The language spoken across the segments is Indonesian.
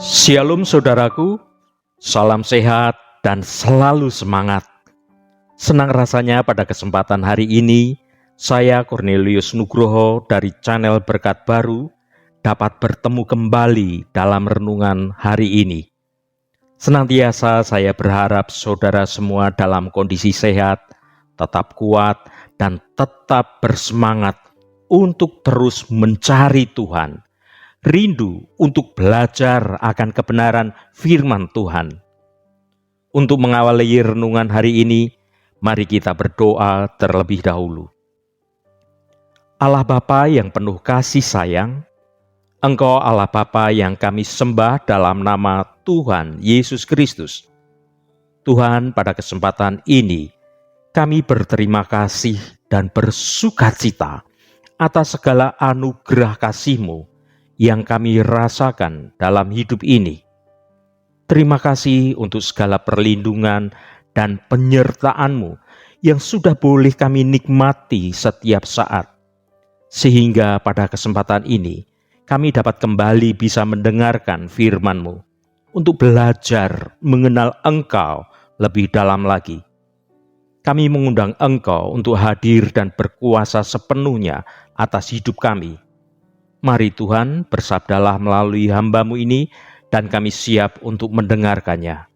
Shalom saudaraku, salam sehat dan selalu semangat. Senang rasanya pada kesempatan hari ini, saya Cornelius Nugroho dari channel Berkat Baru dapat bertemu kembali dalam renungan hari ini. Senantiasa saya berharap saudara semua dalam kondisi sehat, tetap kuat, dan tetap bersemangat untuk terus mencari Tuhan. Rindu untuk belajar akan kebenaran firman Tuhan. Untuk mengawali renungan hari ini, mari kita berdoa terlebih dahulu. Allah Bapa yang penuh kasih sayang, Engkau Allah Bapa yang kami sembah dalam nama Tuhan Yesus Kristus. Tuhan, pada kesempatan ini, kami berterima kasih dan bersukacita atas segala anugerah kasih-Mu yang kami rasakan dalam hidup ini. Terima kasih untuk segala perlindungan dan penyertaan-Mu yang sudah boleh kami nikmati setiap saat. Sehingga pada kesempatan ini, kami dapat kembali bisa mendengarkan firman-Mu untuk belajar mengenal Engkau lebih dalam lagi. Kami mengundang Engkau untuk hadir dan berkuasa sepenuhnya atas hidup kami. Mari Tuhan, bersabdalah melalui hamba-Mu ini, dan kami siap untuk mendengarkannya.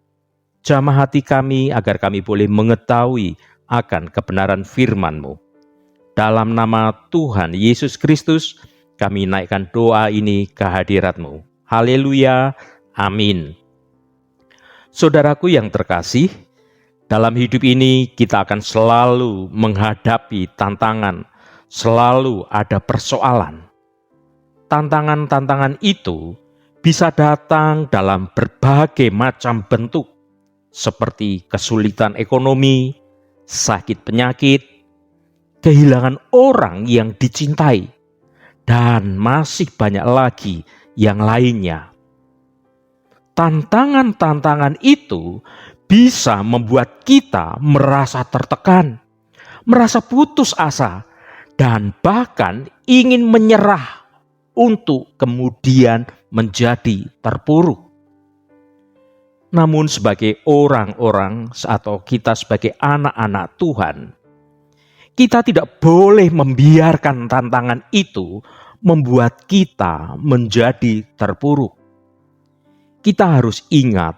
Jamah hati kami agar kami boleh mengetahui akan kebenaran firman-Mu. Dalam nama Tuhan Yesus Kristus, kami naikkan doa ini ke hadirat-Mu. Haleluya, amin. Saudaraku yang terkasih, dalam hidup ini kita akan selalu menghadapi tantangan, selalu ada persoalan. Tantangan-tantangan itu bisa datang dalam berbagai macam bentuk, seperti kesulitan ekonomi, sakit penyakit, kehilangan orang yang dicintai, dan masih banyak lagi yang lainnya. Tantangan-tantangan itu bisa membuat kita merasa tertekan, merasa putus asa, dan bahkan ingin menyerah untuk kemudian menjadi terpuruk. Namun sebagai orang-orang atau kita sebagai anak-anak Tuhan, kita tidak boleh membiarkan tantangan itu membuat kita menjadi terpuruk. Kita harus ingat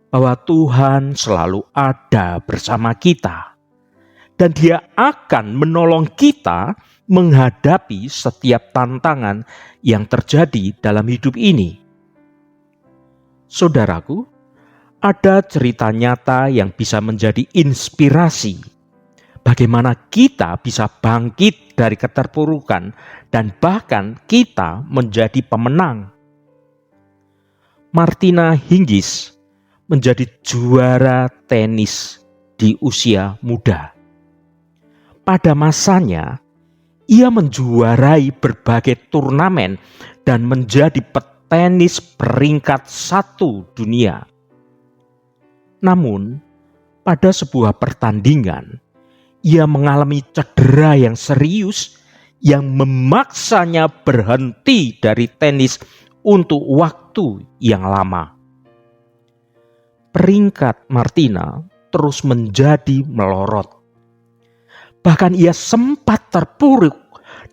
bahwa Tuhan selalu ada bersama kita, dan Dia akan menolong kita menghadapi setiap tantangan yang terjadi dalam hidup ini. Saudaraku, ada cerita nyata yang bisa menjadi inspirasi bagaimana kita bisa bangkit dari keterpurukan dan bahkan kita menjadi pemenang. Martina Hingis menjadi juara tenis di usia muda. Pada masanya, ia menjuarai berbagai turnamen dan menjadi petenis peringkat 1 dunia. Namun, pada sebuah pertandingan, ia mengalami cedera yang serius yang memaksanya berhenti dari tenis untuk waktu yang lama. Peringkat Martina terus menjadi melorot. Bahkan ia sempat terpuruk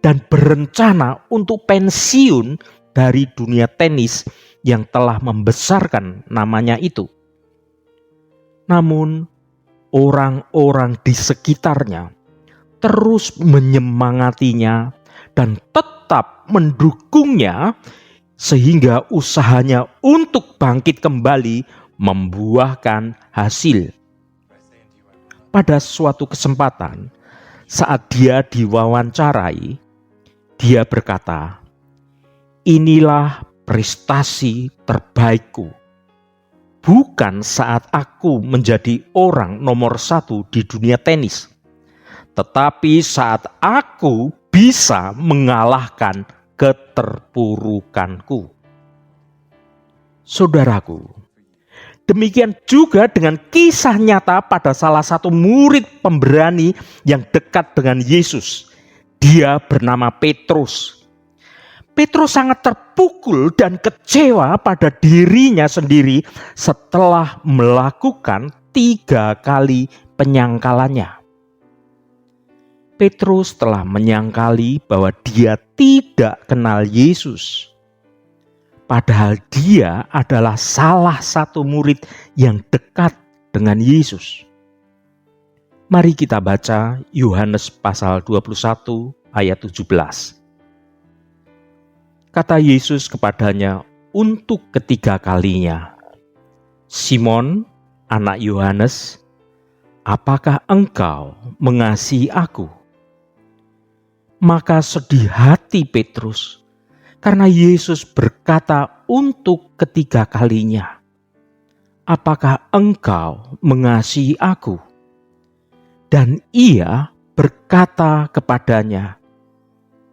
dan berencana untuk pensiun dari dunia tenis yang telah membesarkan namanya itu. Namun, orang-orang di sekitarnya terus menyemangatinya dan tetap mendukungnya sehingga usahanya untuk bangkit kembali membuahkan hasil. Pada suatu kesempatan, saat dia diwawancarai, dia berkata, "Inilah prestasi terbaikku. Bukan saat aku menjadi orang nomor 1 di dunia tenis, tetapi saat aku bisa mengalahkan keterpurukanku." Saudaraku, demikian juga dengan kisah nyata pada salah satu murid pemberani yang dekat dengan Yesus. Dia bernama Petrus. Petrus sangat terpukul dan kecewa pada dirinya sendiri setelah melakukan 3 kali penyangkalannya. Petrus telah menyangkali bahwa dia tidak kenal Yesus. Padahal dia adalah salah satu murid yang dekat dengan Yesus. Mari kita baca Yohanes pasal 21 ayat 17. Kata Yesus kepadanya untuk ketiga kalinya, "Simon, anak Yohanes, apakah engkau mengasihi aku?" Maka sedih hati Petrus karena Yesus berkata untuk ketiga kalinya, "Apakah engkau mengasihi aku?" Dan ia berkata kepadanya,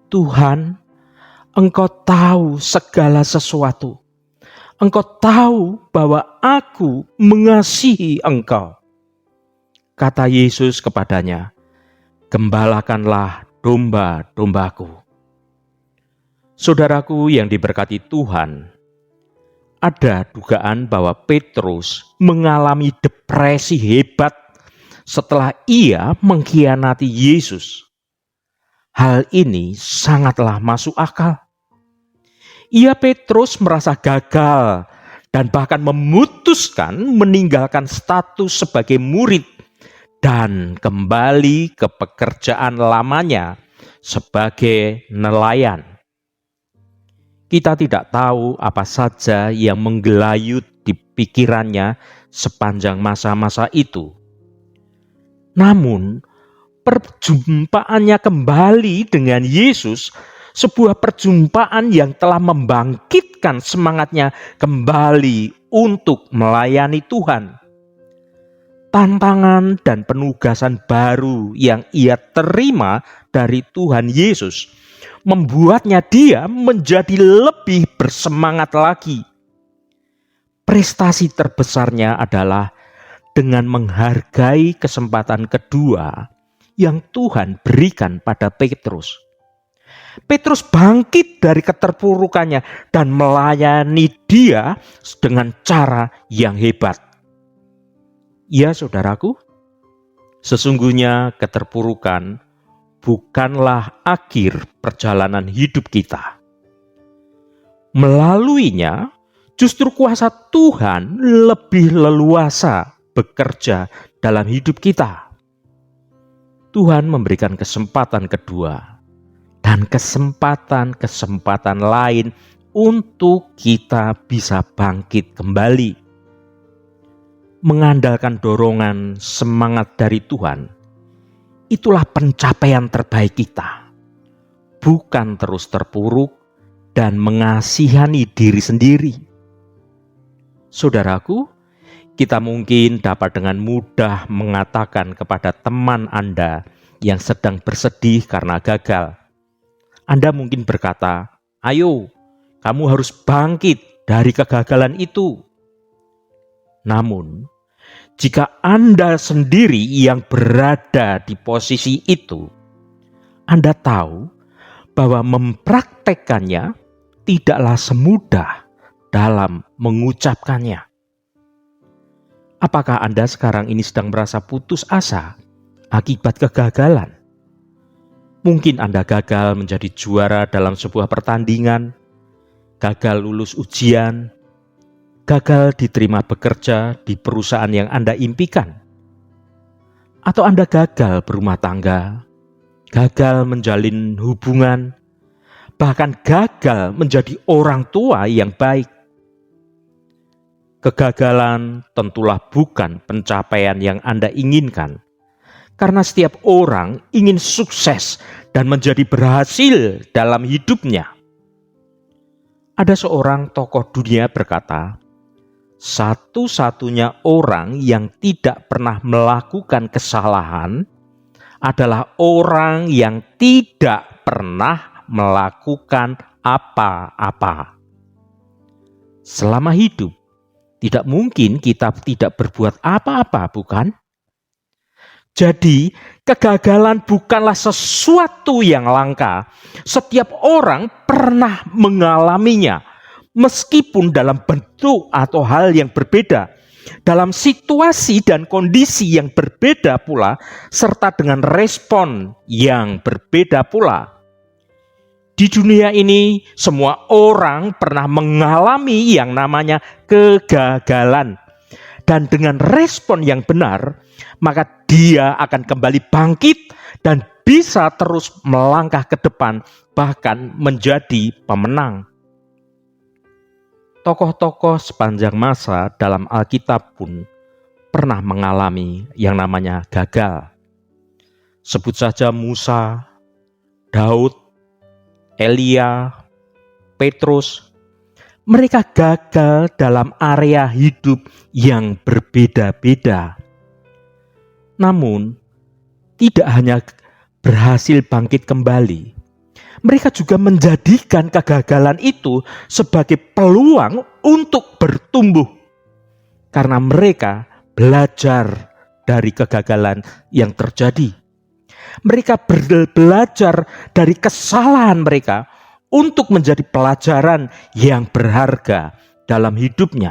"Tuhan, Engkau tahu segala sesuatu. Engkau tahu bahwa aku mengasihi Engkau." Kata Yesus kepadanya, "Gembalakanlah domba-dombaku." Saudaraku yang diberkati Tuhan, ada dugaan bahwa Petrus mengalami depresi hebat setelah ia mengkhianati Yesus. Hal ini sangatlah masuk akal. Petrus merasa gagal dan bahkan memutuskan meninggalkan status sebagai murid dan kembali ke pekerjaan lamanya sebagai nelayan. Kita tidak tahu apa saja yang menggelayut di pikirannya sepanjang masa-masa itu. Namun, perjumpaannya kembali dengan Yesus, sebuah perjumpaan yang telah membangkitkan semangatnya kembali untuk melayani Tuhan. Tantangan dan penugasan baru yang ia terima dari Tuhan Yesus membuatnya dia menjadi lebih bersemangat lagi. Prestasi terbesarnya adalah dengan menghargai kesempatan kedua yang Tuhan berikan pada Petrus. Petrus bangkit dari keterpurukannya dan melayani dia dengan cara yang hebat. Ya saudaraku, sesungguhnya keterpurukan bukanlah akhir perjalanan hidup kita. Melaluinya, justru kuasa Tuhan lebih leluasa bekerja dalam hidup kita. Tuhan memberikan kesempatan kedua dan kesempatan-kesempatan lain untuk kita bisa bangkit kembali. Mengandalkan dorongan semangat dari Tuhan, itulah pencapaian terbaik kita. Bukan terus terpuruk dan mengasihani diri sendiri. Saudaraku, kita mungkin dapat dengan mudah mengatakan kepada teman Anda yang sedang bersedih karena gagal. Anda mungkin berkata, "Ayo, kamu harus bangkit dari kegagalan itu." Namun, jika Anda sendiri yang berada di posisi itu, Anda tahu bahwa mempraktekkannya tidaklah semudah dalam mengucapkannya. Apakah Anda sekarang ini sedang merasa putus asa akibat kegagalan? Mungkin Anda gagal menjadi juara dalam sebuah pertandingan, gagal lulus ujian, gagal diterima bekerja di perusahaan yang Anda impikan. Atau Anda gagal berumah tangga, gagal menjalin hubungan, bahkan gagal menjadi orang tua yang baik. Kegagalan tentulah bukan pencapaian yang Anda inginkan, karena setiap orang ingin sukses dan menjadi berhasil dalam hidupnya. Ada seorang tokoh dunia berkata, satu-satunya orang yang tidak pernah melakukan kesalahan adalah orang yang tidak pernah melakukan apa-apa. Selama hidup, tidak mungkin kita tidak berbuat apa-apa, bukan? Jadi, Kegagalan bukanlah sesuatu yang langka. Setiap orang pernah mengalaminya, meskipun dalam bentuk atau hal yang berbeda, dalam situasi dan kondisi yang berbeda pula, serta dengan respon yang berbeda pula. Di dunia ini, semua orang pernah mengalami yang namanya kegagalan. Dan dengan respon yang benar, maka dia akan kembali bangkit dan bisa terus melangkah ke depan, bahkan menjadi pemenang. Tokoh-tokoh sepanjang masa dalam Alkitab pun pernah mengalami yang namanya gagal. Sebut saja Musa, Daud, Elia, Petrus. Mereka gagal dalam area hidup yang berbeda-beda. Namun, tidak hanya berhasil bangkit kembali, mereka juga menjadikan kegagalan itu sebagai peluang untuk bertumbuh. Karena mereka belajar dari kegagalan yang terjadi. Mereka belajar dari kesalahan mereka untuk menjadi pelajaran yang berharga dalam hidupnya.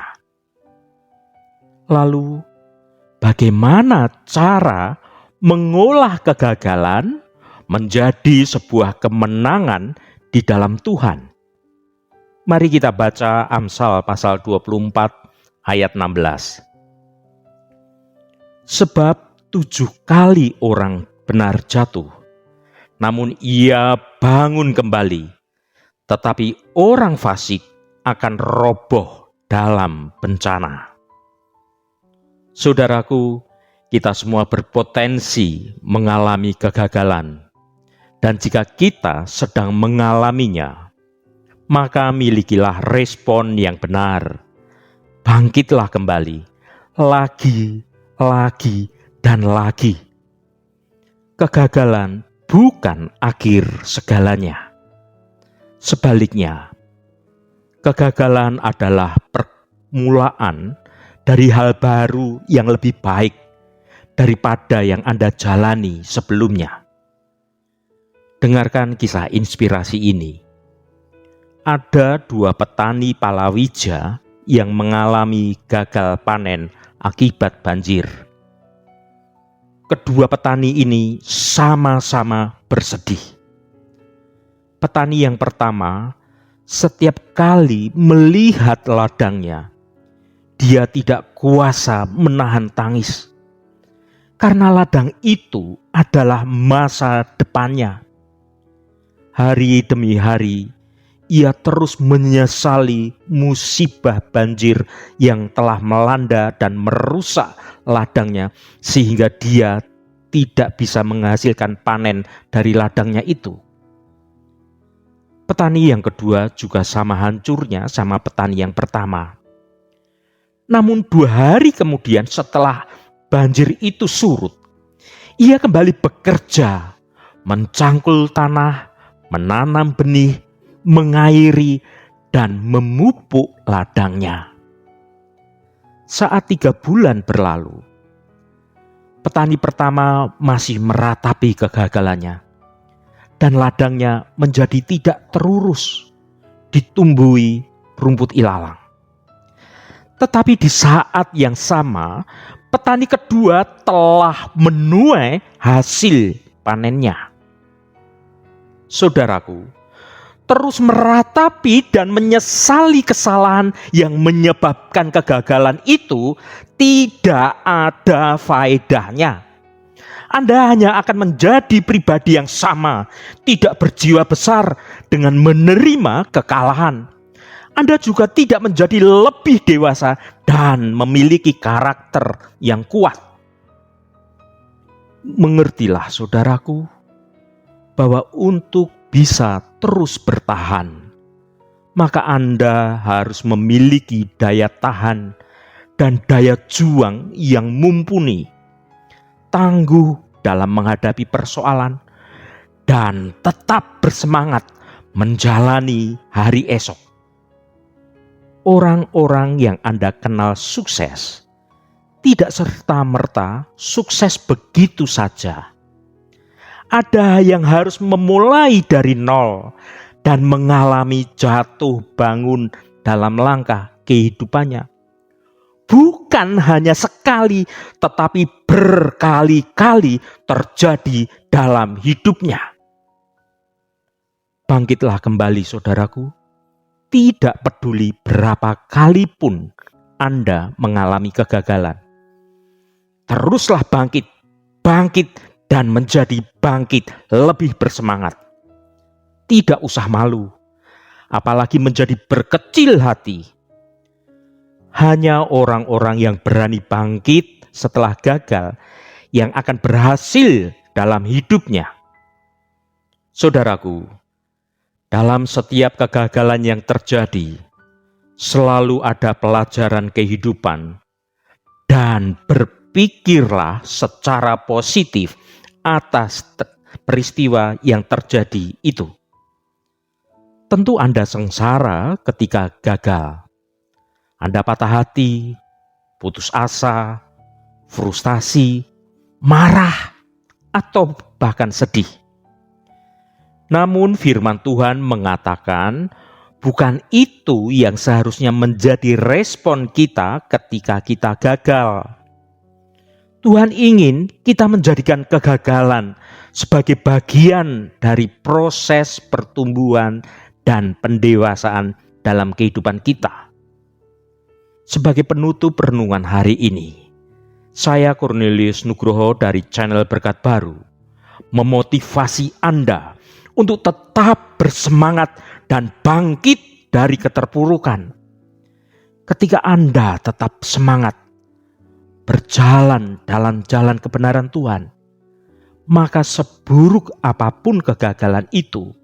Lalu, bagaimana cara mengolah kegagalan menjadi sebuah kemenangan di dalam Tuhan? Mari kita baca Amsal pasal 24 ayat 16. Sebab 7 kali orang benar jatuh, namun ia bangun kembali. Tetapi orang fasik akan roboh dalam bencana. Saudaraku, kita semua berpotensi mengalami kegagalan. Dan jika kita sedang mengalaminya, maka milikilah respon yang benar. Bangkitlah kembali, lagi, dan lagi. Kegagalan bukan akhir segalanya. Sebaliknya, kegagalan adalah permulaan dari hal baru yang lebih baik daripada yang Anda jalani sebelumnya. Dengarkan kisah inspirasi ini. Ada 2 petani palawija yang mengalami gagal panen akibat banjir. Kedua petani ini sama-sama bersedih. Petani yang pertama, setiap kali melihat ladangnya, dia tidak kuasa menahan tangis. Karena ladang itu adalah masa depannya. Hari demi hari, ia terus menyesali musibah banjir yang telah melanda dan merusak ladangnya, sehingga dia tidak bisa menghasilkan panen dari ladangnya itu. Petani yang kedua juga sama hancurnya sama petani yang pertama. Namun 2 hari kemudian setelah banjir itu surut, ia kembali bekerja, mencangkul tanah, menanam benih, mengairi, dan memupuk ladangnya. Saat 3 bulan berlalu, petani pertama masih meratapi kegagalannya. Dan ladangnya menjadi tidak terurus, ditumbuhi rumput ilalang. Tetapi di saat yang sama, petani kedua telah menuai hasil panennya. Saudaraku, terus meratapi dan menyesali kesalahan yang menyebabkan kegagalan itu tidak ada faedahnya. Anda hanya akan menjadi pribadi yang sama, tidak berjiwa besar dengan menerima kekalahan. Anda juga tidak menjadi lebih dewasa dan memiliki karakter yang kuat. Mengertilah saudaraku, bahwa untuk bisa terus bertahan, maka Anda harus memiliki daya tahan dan daya juang yang mumpuni, tangguh dalam menghadapi persoalan, dan tetap bersemangat menjalani hari esok. Orang-orang yang Anda kenal sukses tidak serta-merta sukses begitu saja. ada yang harus memulai dari nol dan mengalami jatuh bangun dalam langkah kehidupannya. Bukan hanya sekali, tetapi berkali-kali terjadi dalam hidupnya. Bangkitlah kembali, saudaraku. Tidak peduli berapa kali pun Anda mengalami kegagalan. Teruslah bangkit, dan menjadi bangkit lebih bersemangat. Tidak usah malu, apalagi menjadi berkecil hati. Hanya orang-orang yang berani bangkit setelah gagal yang akan berhasil dalam hidupnya. Saudaraku, dalam setiap kegagalan yang terjadi, selalu ada pelajaran kehidupan, dan berpikirlah secara positif atas peristiwa yang terjadi itu. Tentu Anda sengsara ketika gagal. Anda patah hati, putus asa, frustasi, marah, atau bahkan sedih. Namun firman Tuhan mengatakan bukan itu yang seharusnya menjadi respon kita ketika kita gagal. Tuhan ingin kita menjadikan kegagalan sebagai bagian dari proses pertumbuhan dan pendewasaan dalam kehidupan kita. Sebagai penutup renungan hari ini, saya Cornelius Nugroho dari channel Berkat Baru memotivasi Anda untuk tetap bersemangat dan bangkit dari keterpurukan. Ketika Anda tetap semangat berjalan dalam jalan kebenaran Tuhan, maka seburuk apapun kegagalan itu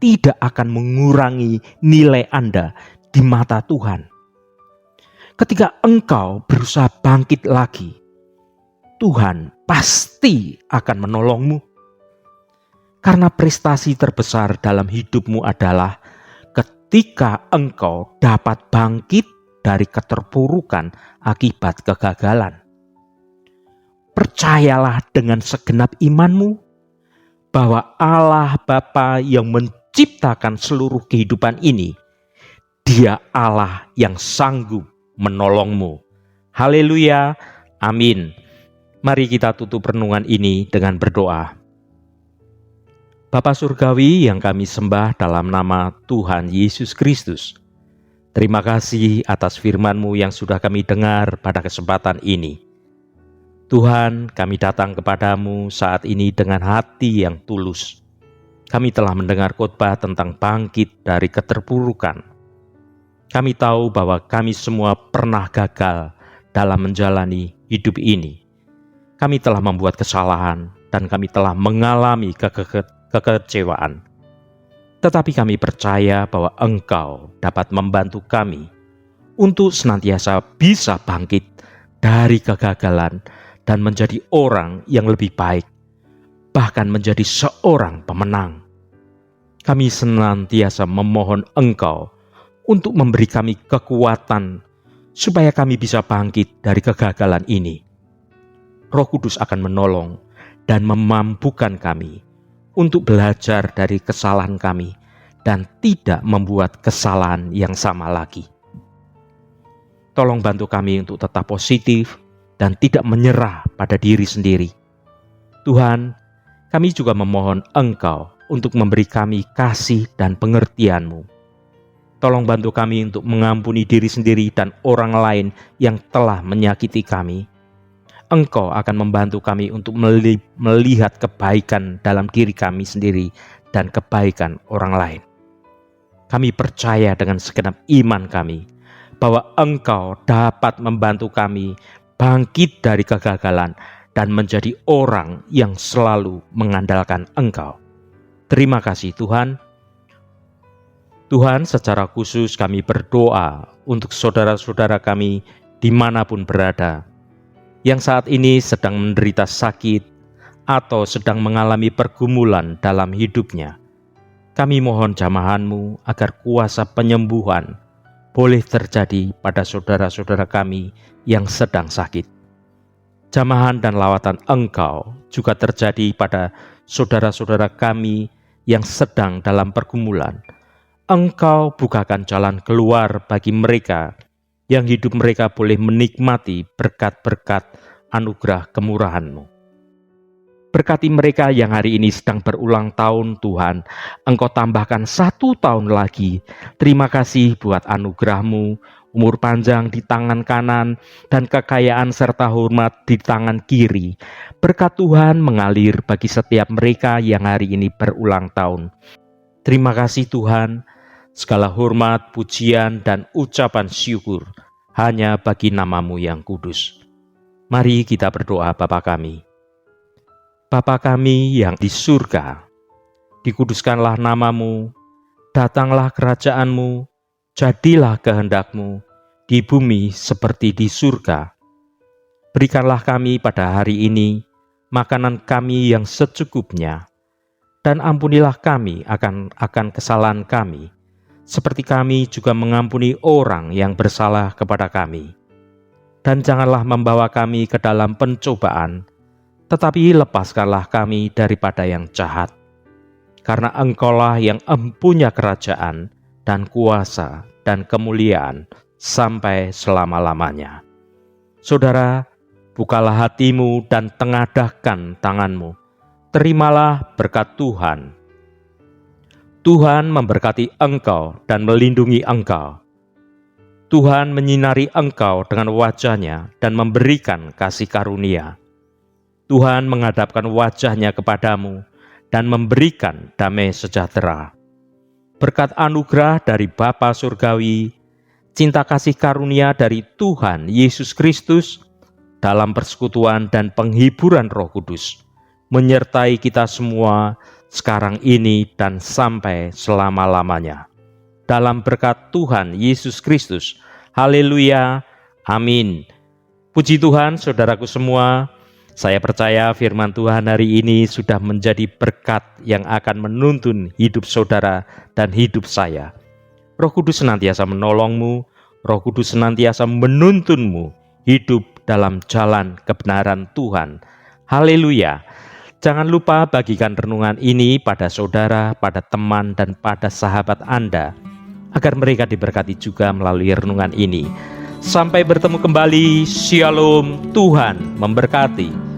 tidak akan mengurangi nilai Anda di mata Tuhan. Ketika engkau berusaha bangkit lagi, Tuhan pasti akan menolongmu. Karena prestasi terbesar dalam hidupmu adalah ketika engkau dapat bangkit dari keterpurukan akibat kegagalan. Percayalah dengan segenap imanmu bahwa Allah Bapa yang menciptakan seluruh kehidupan ini, Dia Allah yang sanggup menolongmu. Haleluya, amin. Mari kita tutup renungan ini dengan berdoa. Bapa Surgawi yang kami sembah dalam nama Tuhan Yesus Kristus, terima kasih atas firman-Mu yang sudah kami dengar pada kesempatan ini. Tuhan, kami datang kepadamu saat ini dengan hati yang tulus. Kami telah mendengar khotbah tentang bangkit dari keterpurukan. Kami tahu bahwa kami semua pernah gagal dalam menjalani hidup ini. Kami telah membuat kesalahan dan kami telah mengalami kekecewaan. Tetapi kami percaya bahwa Engkau dapat membantu kami untuk senantiasa bisa bangkit dari kegagalan dan menjadi orang yang lebih baik, bahkan menjadi seorang pemenang. Kami senantiasa memohon Engkau untuk memberi kami kekuatan supaya kami bisa bangkit dari kegagalan ini. Roh Kudus akan menolong dan memampukan kami untuk belajar dari kesalahan kami dan tidak membuat kesalahan yang sama lagi. Tolong bantu kami untuk tetap positif dan tidak menyerah pada diri sendiri. Tuhan, kami juga memohon Engkau untuk memberi kami kasih dan pengertian-Mu. Tolong bantu kami untuk mengampuni diri sendiri dan orang lain yang telah menyakiti kami. Engkau akan membantu kami untuk melihat kebaikan dalam diri kami sendiri dan kebaikan orang lain. Kami percaya dengan segenap iman kami bahwa Engkau dapat membantu kami bangkit dari kegagalan dan menjadi orang yang selalu mengandalkan Engkau. Terima kasih Tuhan. Tuhan, secara khusus kami berdoa untuk saudara-saudara kami dimanapun berada, yang saat ini sedang menderita sakit atau sedang mengalami pergumulan dalam hidupnya. Kami mohon jamahan-Mu agar kuasa penyembuhan boleh terjadi pada saudara-saudara kami yang sedang sakit. jamahan dan lawatan Engkau juga terjadi pada saudara-saudara kami yang sedang dalam pergumulan. Engkau bukakan jalan keluar bagi mereka yang hidup mereka boleh menikmati berkat-berkat anugerah kemurahan-Mu. Berkati mereka yang hari ini sedang berulang tahun, Tuhan. Engkau tambahkan 1 tahun lagi. Terima kasih buat anugerah-Mu, umur panjang di tangan kanan, dan kekayaan serta hormat di tangan kiri. Berkat Tuhan mengalir bagi setiap mereka yang hari ini berulang tahun. Terima kasih Tuhan, segala hormat, pujian, dan ucapan syukur hanya bagi nama-Mu yang kudus. Mari kita berdoa Bapa kami. Bapa kami yang di surga, dikuduskanlah nama-Mu, datanglah kerajaan-Mu, jadilah kehendak-Mu di bumi seperti di surga. Berikanlah kami pada hari ini makanan kami yang secukupnya, dan ampunilah kami akan kesalahan kami, seperti kami juga mengampuni orang yang bersalah kepada kami. Dan janganlah membawa kami ke dalam pencobaan, tetapi lepaskanlah kami daripada yang jahat. Karena Engkaulah yang empunya kerajaan dan kuasa dan kemuliaan sampai selama-lamanya. Saudara, bukalah hatimu dan tengadahkan tanganmu. Terimalah berkat Tuhan. Tuhan memberkati engkau dan melindungi engkau. Tuhan menyinari engkau dengan wajah-Nya dan memberikan kasih karunia. Tuhan menghadapkan wajah-Nya kepadamu dan memberikan damai sejahtera. Berkat anugerah dari Bapa Surgawi, cinta kasih karunia dari Tuhan Yesus Kristus, dalam persekutuan dan penghiburan Roh Kudus, menyertai kita semua sekarang ini dan sampai selama-lamanya. Dalam berkat Tuhan Yesus Kristus. Haleluya. Amin. Puji Tuhan, saudaraku semua. Saya percaya firman Tuhan hari ini sudah menjadi berkat yang akan menuntun hidup saudara dan hidup saya. Roh Kudus senantiasa menolongmu, Roh Kudus senantiasa menuntunmu hidup dalam jalan kebenaran Tuhan. Haleluya. Jangan lupa bagikan renungan ini pada saudara, pada teman, dan pada sahabat Anda, agar mereka diberkati juga melalui renungan ini. Sampai bertemu kembali. Shalom, Tuhan memberkati.